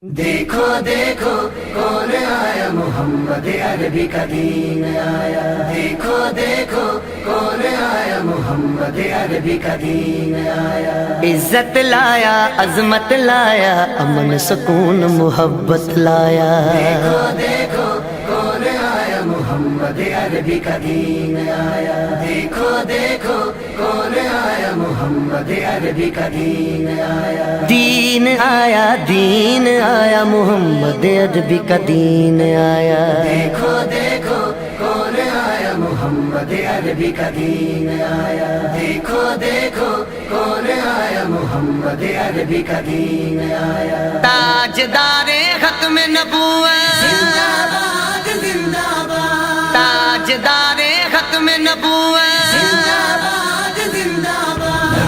دیکھو دیکھو کون آیا محمد عربی کا دین آیا، دیکھو دیکھو کون آیا محمد عربی کا دین آیا، عزت لایا، عظمت لایا، امن سکون محبت لایا۔ دیکھو دیکھو کون آیا محمد عربی کا دین آیا، دیکھو دیکھو کون آیا محمد عربی کا دین آیا، دین آیا، دین آیا، محمد عربی کا دین آیا۔ دیکھو دیکھو کون آیا محمد عربی کا دین آیا، دیکھو دیکھو کون آیا محمد عربی کا دین آیا، تاجدار ختم نبوت، زندہ باد زندہ باد، تاجدار ختم نبوت، زندہ باد زندہ باد،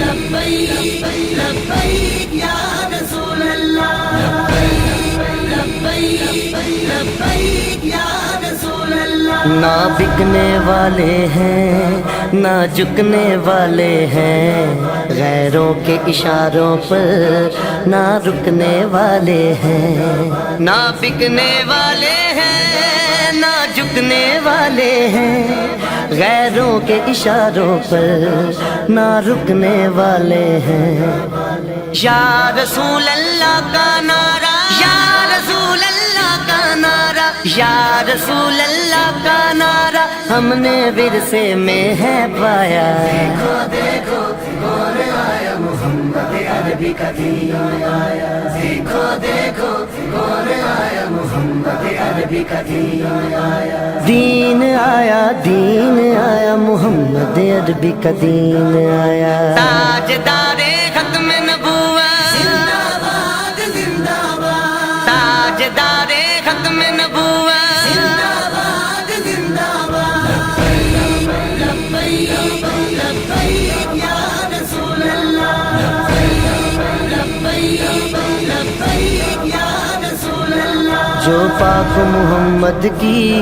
لبیک لبیک یا رسول اللہ، لبیک لبیک یا رسول اللہ۔ نہ بکنے والے ہیں نہ جھکنے والے ہیں، غیروں کے اشاروں پر نہ رکنے والے ہیں، نہ بکنے والے ہیں نہ جھکنے والے ہیں، غیروں کے اشاروں پر نہ رکنے والے ہیں۔ یا رسول اللہ کا نعرہ، یا رسول اللہ کا نعرہ، یا رسول اللہ کا نعرہ ہم نے ورثے میں ہے پایا۔ دیکھو دیکھو کون آیا محمد عربی کا دین آیا، دیکھو دیکھو کون آیا محمد عربی کا دین آیا، دین آیا، دین آیا، محمد عربی کا دین آیا۔ تاجدار ختم نبوت، زندہ باد زندہ باد، تاجدار ختم نبوت، زندہ باد زندہ باد، لبیک لبیک یا رسول اللہ، لبیک لبیک یا رسول اللہ۔ جو پاک محمد کی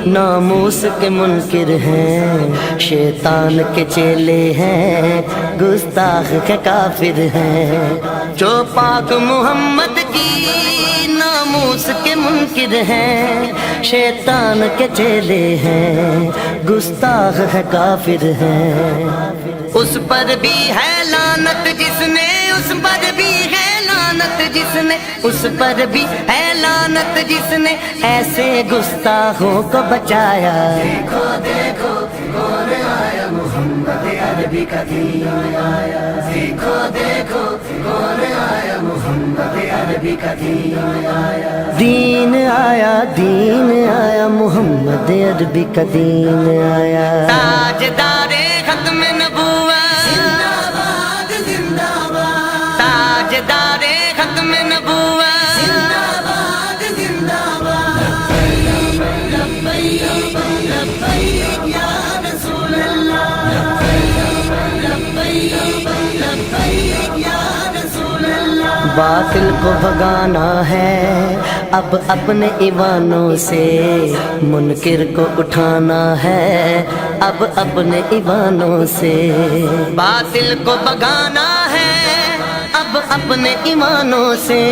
ناموس کے منکر ہیں، شیطان کے چیلے ہیں، گستاخ کے کافر ہیں۔ جو پاک محمد کی ناموس کے منکر ہیں، شیطان کے چیلے ہیں، گستاخ ہے کافر ہیں۔ اس پر بھی ہے لعنت جس نے، اس پر بھی ہے لعنت جس نے، اس پر بھی ہے لعنت جس نے ایسے گستاخوں کو بچایا۔ دیکھو دیکھو کون آیا محمد عربی کا دین آیا، دیکھو دیکھو کون آیا محمد عربی کا دین آیا، دین آیا، دین آیا، محمد عربی کا دین آیا۔ تاجدار ختم نبوت، زندہ باد زندہ باد، تاجدار ختم نبوت، زندہ باد زندہ باد، لبیک لبیک یا رسول اللہ، لبیک لبیک یا رسول اللہ۔ باطل کو بھگانا ہے اب اپنے ایوانوں سے، منکر کو اٹھانا ہے اب اپنے ایوانوں سے۔ باطل کو بھگانا ہے اب اپنے ایمانوں سے،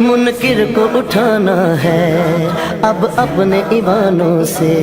منکر کو اٹھانا ہے اب اپنے ایوانوں سے۔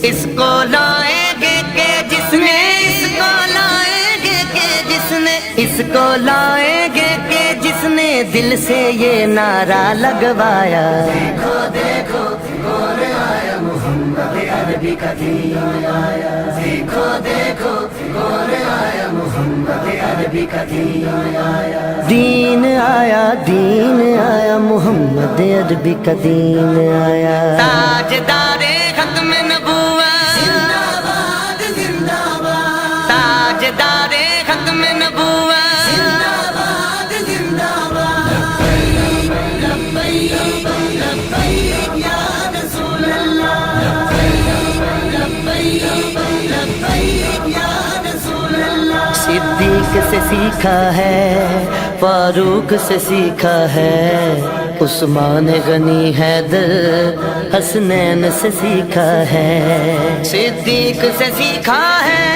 اس کو لائیں گے کہ جس نے، اس کو لائیں گے کہ جس نے، اس کو لائیں گے کہ جس نے دل سے یہ نعرہ لگوایا۔ دیکھو دیکھو کون آیا محمد عربی کا دین آیا، دیکھو دیکھو کون آیا محمد عربی کا دین آیا، دین آیا، دین آیا، محمد عربی کا دین آیا۔ تاجدار ختم نبوت، زندہ باد زندہ باد، تاجدار ختم نبوت، زندہ باد زندہ باد، لبیک لبیک یا رسول اللہ، لبیک لبیک یا رسول اللہ۔ صدیق سے سیکھا ہے، فاروق سے سیکھا ہے، عثمان غنی حیدر حسنین سے سیکھا ہے۔ صدیق سے سیکھا ہے،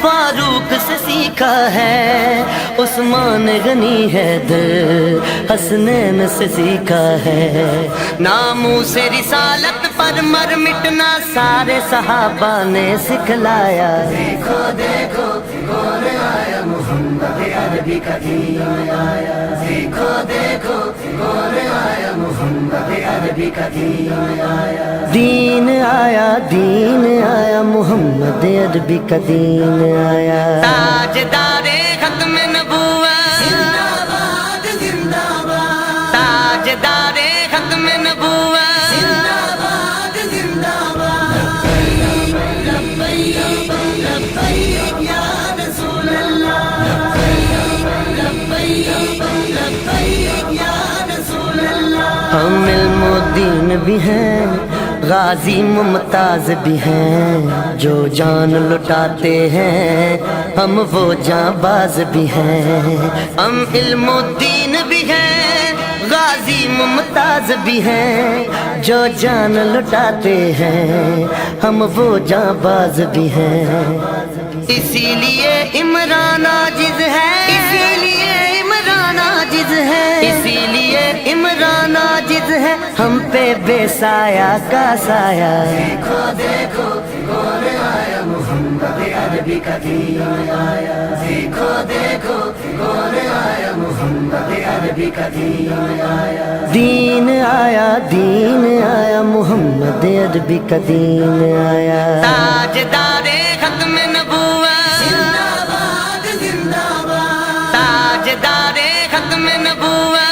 فاروق سے سیکھا ہے، عثمان غنی حیدر حسنین سے سیکھا ہے، ناموں سے رسالت پر مر مٹنا سارے صحابہ نے سکھلایا۔ دیکھو دیکھو کون آیا محمد عربی کا دین آیا، دیکھو دیکھو کون آیا محمد عربی کا دین آیا، دین آیا، دین آیا، محمد عربی کا دین آیا۔ تاجدار ختم نبوت، زندہ باد زندہ باد، تاجدار ختم نبوت، زندہ باد زندہ باد، لبیک لبیک یا رسول اللہ، لبیک لبیک یا رسول اللہ۔ ہم علم و دین بھی ہیں، غازی ممتاز بھی ہیں، جو جان لٹاتے ہیں ہم وہ جاں باز بھی ہیں۔ ہم علم و دین بھی ہیں، غازی ممتاز بھی ہیں، جو جان لٹاتے ہیں ہم وہ جاں باز بھی ہیں۔ اسی لیے عمران عاجز ہے، اسی لیے عمران عاجز ہے، اسی لیے عمران عاجز ہے، ہم پہ بے سایہ کا سایہ۔ دیکھو دیکھو کون آیا محمد عربی کا دین آیا، دیکھو دیکھو کون آیا محمد عربی کا دین آیا، دین آیا، دین آیا، محمد عربی کا دین آیا۔ تاجدار ختم نبوت، زندہ باد زندہ باد، تاجدار ختم نبوت،